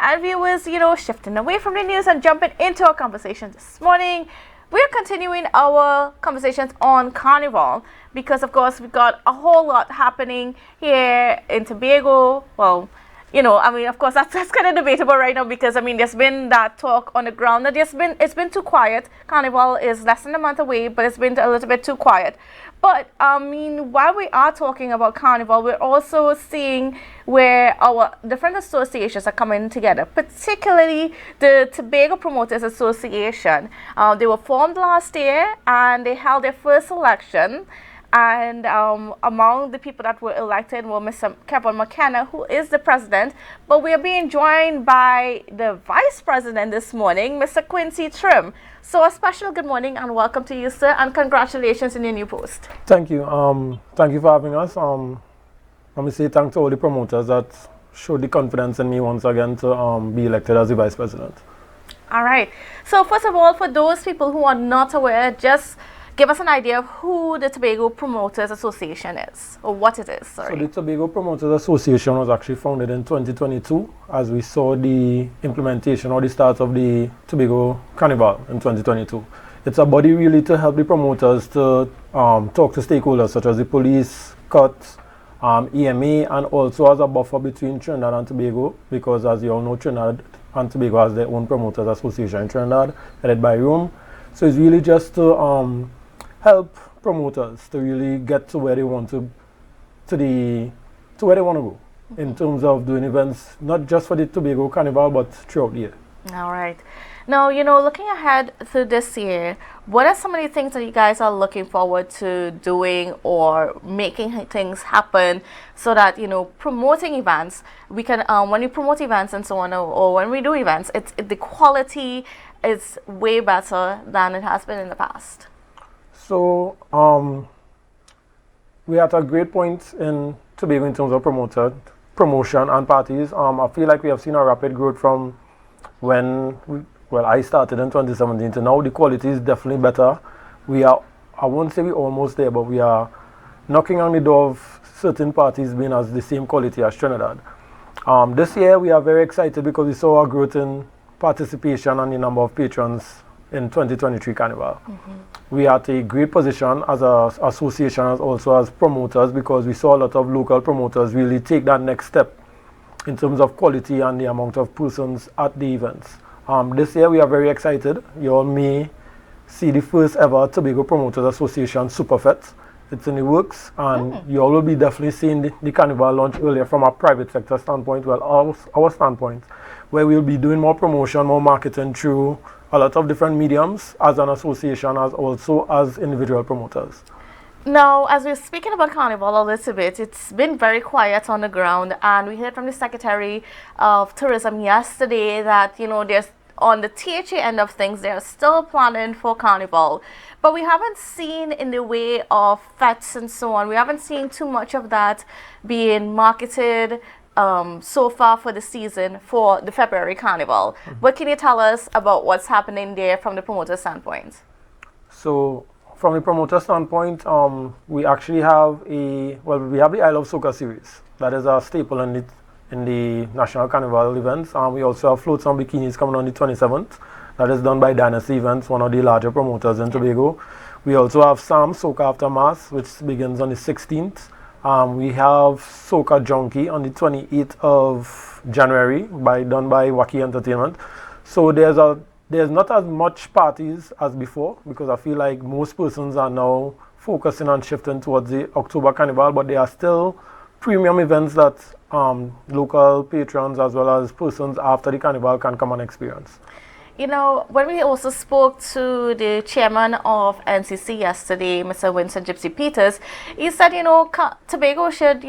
And viewers, shifting away from the news and jumping into our conversation this morning, we're continuing our conversations on Carnival because, of course, we got a whole lot happening here in Tobago. Well, of course, that's kind of debatable right now because, there's been that talk on the ground that it's been too quiet. Carnival is less than a month away, but it's been a little bit too quiet. But, while we are talking about Carnival, we're also seeing where our different associations are coming together, particularly the Tobago Promoters Association. They were formed last year, and they held their first election. And among the people that were elected were Mr. Kevin McKenna, who is the president. But we are being joined by the vice president this morning, Mr. Quincy Trim. So a special good morning and welcome to you, sir, and congratulations in your new post. Thank you. Thank you for having us. Let me say thanks to all the promoters that showed the confidence in me once again to be elected as the vice president. All right. So first of all, for those people who are not aware, just give us an idea of who the Tobago Promoters Association is, or what it is, sorry. So the Tobago Promoters Association was actually founded in 2022 as we saw the implementation or the start of the Tobago Carnival in 2022. It's a body really to help the promoters to talk to stakeholders such as the police, CUT, EMA, and also as a buffer between Trinidad and Tobago, because as you all know, Trinidad and Tobago has their own Promoters Association in Trinidad, headed by Rome. So it's really just to help promoters to really get to where they want to where they want to go in terms of doing events, not just for the Tobago Carnival, but throughout the year. All right. Now, looking ahead through this year, what are some of the things that you guys are looking forward to doing or making things happen so that, promoting events, we can, when we promote events and so on, or when we do events, the quality is way better than it has been in the past? So, we're at a great point in Tobago in terms of promotion and parties. I feel like we have seen a rapid growth from when I started in 2017 to now. The quality is definitely better. I won't say we're almost there, but we are knocking on the door of certain parties being as the same quality as Trinidad. This year we are very excited because we saw a growth in participation and the number of patrons in 2023 Carnival. We are at a great position as an association, as also as promoters, because we saw a lot of local promoters really take that next step in terms of quality and the amount of persons at the events. This year we are very excited. You all may see the first ever Tobago Promoters Association Superfest. It's in the works, and you all will be definitely seeing the Carnival launch earlier from a private sector standpoint, our standpoint, where we'll be doing more promotion, more marketing through a lot of different mediums as an association, as also as individual promoters. Now, as we're speaking about Carnival a little bit, it's been very quiet on the ground, and we heard from the Secretary of Tourism yesterday that, there's on the THA end of things, they're still planning for Carnival. But we haven't seen in the way of fetes and so on, we haven't seen too much of that being marketed so far for the season for the February Carnival. What can you tell us about what's happening there from the promoter standpoint? So, from the promoter standpoint, we actually have we have the Isle of Soca series. That is a staple in the National Carnival events. We also have floats and bikinis coming on the 27th. That is done by Dynasty Events, one of the larger promoters in Tobago. We also have Sam Soca After Mass, which begins on the 16th. We have Soca Junkie on the 28th of January, done by Wacky Entertainment. So there's not as much parties as before, because I feel like most persons are now focusing on shifting towards the October Carnival, but there are still premium events that local patrons as well as persons after the Carnival can come and experience. When we also spoke to the chairman of NCC yesterday, Mr. Winston Gypsy Peters, he said, Tobago should,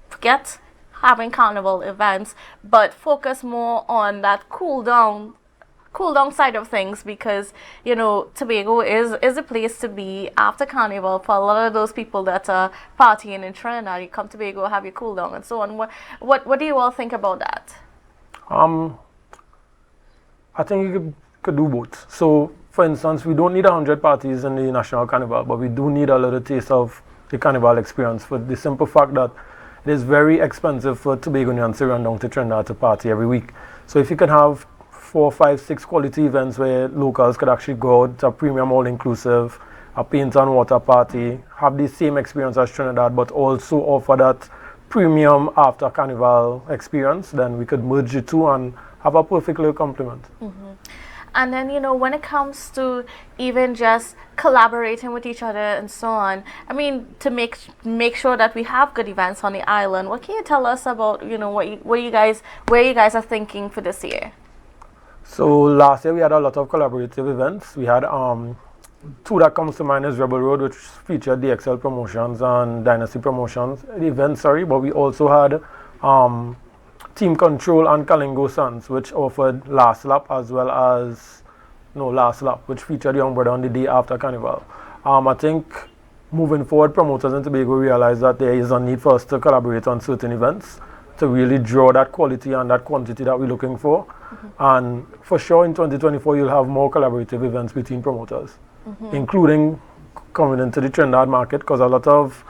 forget having carnival events, but focus more on that cool down side of things, because, Tobago is a place to be after Carnival for a lot of those people that are partying in Trinidad. You come to Tobago, have your cool down and so on. What do you all think about that? I think you could do both. So, for instance, we don't need 100 parties in the National Carnival, but we do need a little taste of the Carnival experience, for the simple fact that it is very expensive for Tobagonians to run down to Trinidad to party every week. So if you can have 4, 5, 6 quality events where locals could actually go out, a premium all-inclusive, a paint and water party, have the same experience as Trinidad, but also offer that premium after carnival experience, then we could merge the two and have a perfect little complement. And then, when it comes to even just collaborating with each other and so on, I mean, to make sure that we have good events on the island, what can you tell us about, where you guys are thinking for this year? So last year we had a lot of collaborative events. We had two that comes to mind is Rebel Road, which featured DXL Promotions and Dynasty Promotions events, but we also had Team Control and Kalingo Sons, which offered Last Lap as well as Last Lap, which featured Young Brother on the day after Carnival. I think moving forward, promoters in Tobago realize that there is a need for us to collaborate on certain events to really draw that quality and that quantity that we're looking for. And for sure in 2024 you'll have more collaborative events between promoters, including coming into the Trinidad market, because a lot of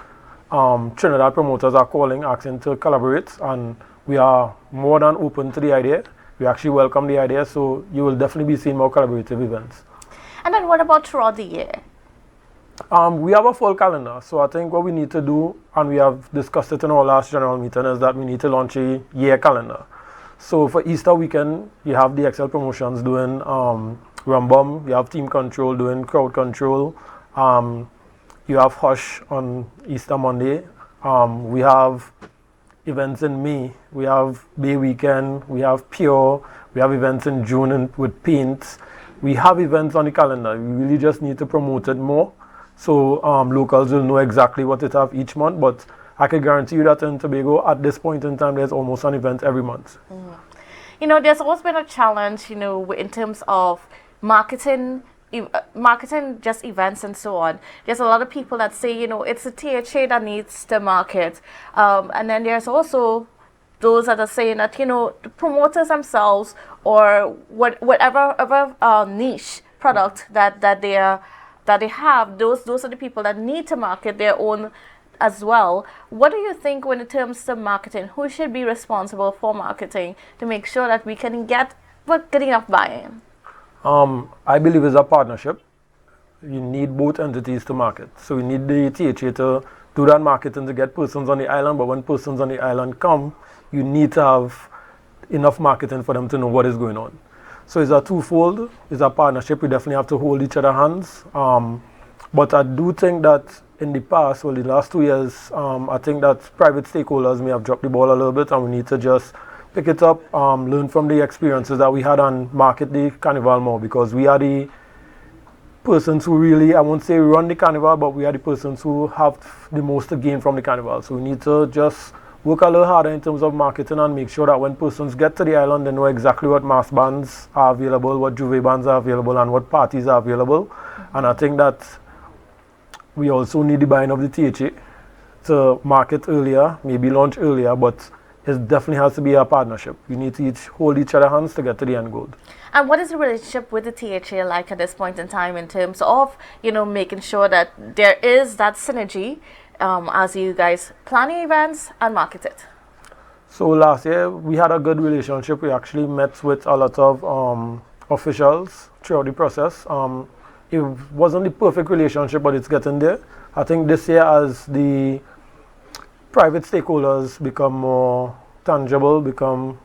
Trinidad promoters are calling, asking to collaborate, and we are more than open to the idea. We actually welcome the idea, so you will definitely be seeing more collaborative events. And then what about throughout the year? We have a full calendar, so I think what we need to do, and we have discussed it in our last general meeting, is that we need to launch a year calendar. So for Easter weekend, you have the XL Promotions doing Rumbum, you have Team Control doing Crowd Control, you have Hush on Easter Monday, we have events in May, we have Bay Weekend, we have Pure, we have events in June with Paint. We have events on the calendar. We really just need to promote it more, so locals will know exactly what it have each month. But I can guarantee you that in Tobago, at this point in time, there's almost an event every month. There's always been a challenge, in terms of marketing just events and so on. There's a lot of people that say, it's the THA that needs to market. And then there's also those that are saying that, the promoters themselves or whatever niche product that they have, those are the people that need to market their own as well. What do you think when it comes to marketing? Who should be responsible for marketing to make sure that we can get enough buy-in? I believe it's a partnership. You need both entities to market. So we need the THA to do that marketing to get persons on the island, but when persons on the island come, you need to have enough marketing for them to know what is going on. So it's a twofold. It's a partnership. We definitely have to hold each other's hands. But I do think that in the past, the last 2 years, I think that private stakeholders may have dropped the ball a little bit, and we need to just pick it up, learn from the experiences that we had, and market the carnival more, because we are the persons who really, I won't say run the carnival, but we are the persons who have the most to gain from the carnival. So we need to just work a little harder in terms of marketing and make sure that when persons get to the island, they know exactly what mass bands are available, what juve bands are available, and what parties are available. And I think that we also need the buy-in of the THA to market earlier, maybe launch earlier, but it definitely has to be a partnership. We need to hold each other's hands to get to the end goal. And what is the relationship with the THA like at this point in time in terms of, making sure that there is that synergy as you guys plan events and market it? So last year we had a good relationship. We actually met with a lot of officials throughout the process. It wasn't the perfect relationship, but it's getting there. I think this year, as the private stakeholders become more tangible, become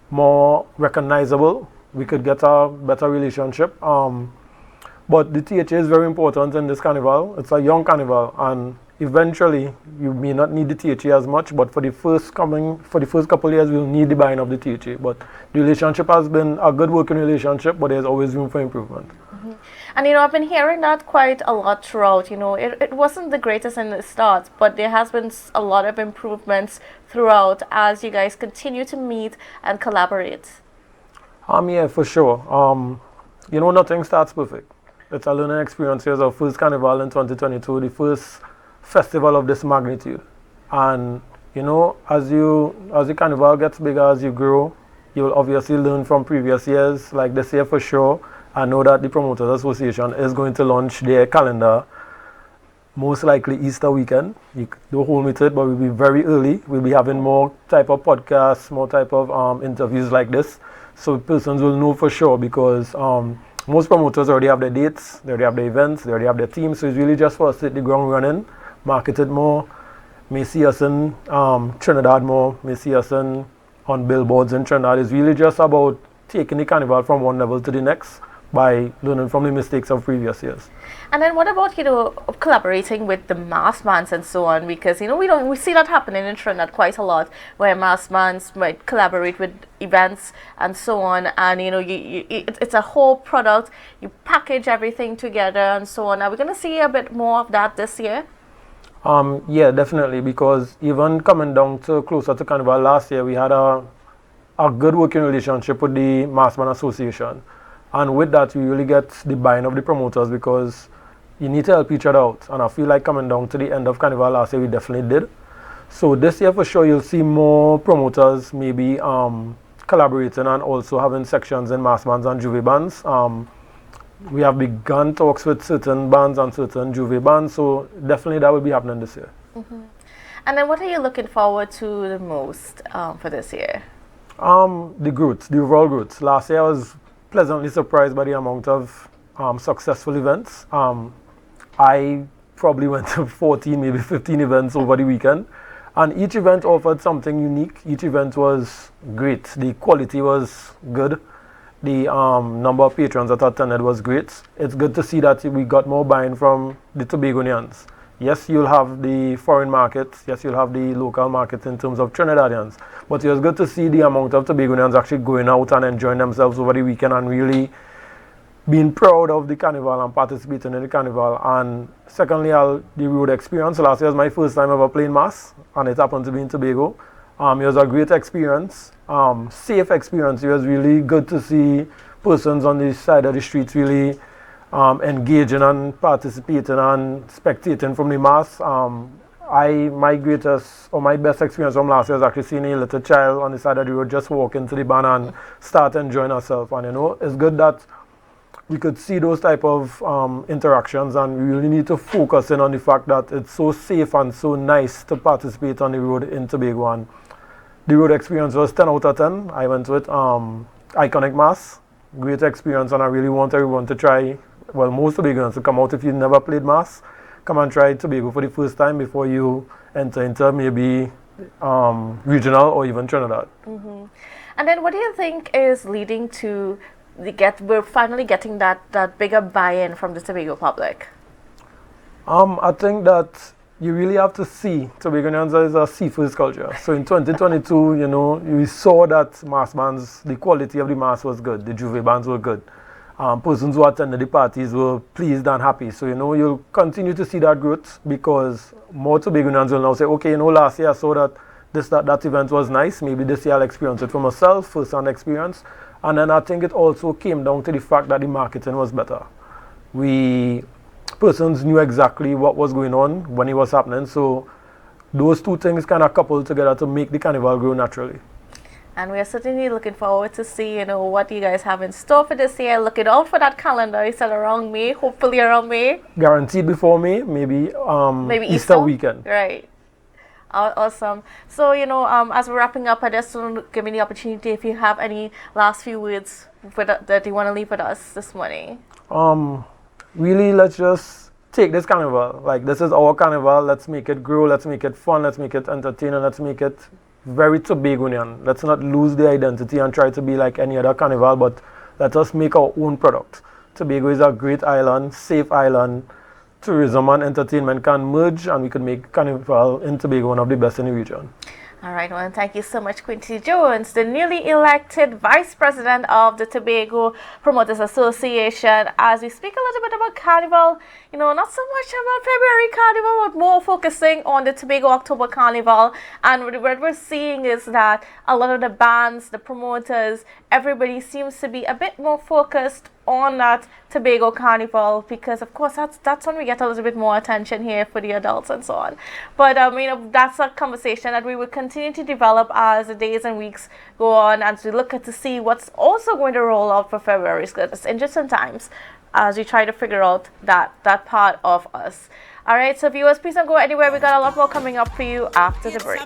more recognizable, we could get a better relationship. But the THA is very important in this carnival. It's a young carnival, and eventually you may not need the THA as much, but for the first couple of years we'll need the buy-in of the THA. But the relationship has been a good working relationship, but there's always room for improvement. And I've been hearing that quite a lot throughout. It wasn't the greatest in the start, but there has been a lot of improvements throughout as you guys continue to meet and collaborate. Yeah, for sure. Nothing starts perfect. It's a learning experience. Here's our first carnival in 2022, the first festival of this magnitude. And as the carnival gets bigger, as you grow, you'll obviously learn from previous years. Like this year for sure, I know that the Promoters Association is going to launch their calendar most likely Easter weekend. Don't hold me to it, but we'll be very early. We'll be having more type of podcasts, more type of interviews like this so persons will know for sure because most promoters already have their dates, they already have their events, they already have their teams. So it's really just for us to hit the ground running, market it more. May see us in Trinidad more, may see us on billboards in Trinidad. It's really just about taking the carnival from one level to the next by learning from the mistakes of previous years. And then what about, collaborating with the mass bands and so on? Because, we see that happening in Trinidad quite a lot, where mass bands might collaborate with events and so on. And, it's a whole product. You package everything together and so on. Are we going to see a bit more of that this year? Yeah, definitely. Because even coming down to closer to Carnival last year, we had a good working relationship with the Mass Band Association. And with that, you really get the buy-in of the promoters because you need to help each other out. And I feel like coming down to the end of Carnival last year, we definitely did. So this year, for sure, you'll see more promoters maybe collaborating and also having sections in mass bands and juve bands. We have begun talks with certain bands and certain juve bands, so definitely that will be happening this year. Mm-hmm. And then what are you looking forward to the most for this year? The growth, the overall growth. Last year I was pleasantly surprised by the amount of successful events. I probably went to 14, maybe 15 events over the weekend. And each event offered something unique. Each event was great. The quality was good. The number of patrons that attended was great. It's good to see that we got more buy-in from the Tobagonians. Yes, you'll have the foreign markets. Yes, you'll have the local markets in terms of Trinidadians. But it was good to see the amount of Tobagonians actually going out and enjoying themselves over the weekend and really being proud of the carnival and participating in the carnival. And secondly, the road experience. Last year was my first time ever playing mass, and it happened to be in Tobago. It was a great experience, safe experience. It was really good to see persons on the side of the streets really engaging and participating and spectating from the mass. My best experience from last year was actually seeing a little child on the side of the road just walk into the band and start enjoying herself. And it's good that we could see those type of interactions, and we really need to focus in on the fact that it's so safe and so nice to participate on the road in Tobago. And the road experience was 10 out of 10. I went with Iconic Mass. Great experience, and I really want everyone to try, well, most Tobagonians to come out. If you've never played mass, come and try Tobago for the first time before you enter into maybe regional or even Trinidad. Mm-hmm. And then what do you think is leading to we're finally getting that bigger buy-in from the Tobago public? I think that you really have to see Tobagonians as a seafood culture. So in 2022, we saw that mass bands, the quality of the mass was good, the juve bands were good. Persons who attended the parties were pleased and happy. So, you'll continue to see that growth because more Tobagonians will now say, okay, last year I saw that event was nice. Maybe this year I'll experience it for myself, first-hand experience. And then I think it also came down to the fact that the marketing was better. Persons knew exactly what was going on when it was happening. So those two things kind of coupled together to make the carnival grow naturally. And we are certainly looking forward to see, what you guys have in store for this year. Looking out for that calendar. You said around May, hopefully around May. Guaranteed before May, maybe Easter weekend. Right. Awesome. So, as we're wrapping up, I just want to give me the opportunity if you have any last few words that you want to leave with us this morning. Really, let's just take this carnival. Like, this is our carnival. Let's make it grow. Let's make it fun. Let's make it entertaining. Let's make it very Tobagonian. Let's not lose the identity and try to be like any other carnival, but let us make our own product. Tobago is a great island, safe island. Tourism and entertainment can merge, and we can make Carnival in Tobago one of the best in the region. All right, well, thank you so much, Quincy Jones, the newly elected Vice President of the Tobago Promoters Association, as we speak a little bit about Carnival, not so much about February Carnival, but more focusing on the Tobago October Carnival. And what we're seeing is that a lot of the bands, the promoters, everybody seems to be a bit more focused on that Tobago Carnival, because of course that's when we get a little bit more attention here for the adults and so on. But that's a conversation that we will continue to develop as the days and weeks go on, as we look at to see what's also going to roll out for February. It's interesting times as we try to figure out that part of us. All right, so viewers, please don't go anywhere. We got a lot more coming up for you after the break.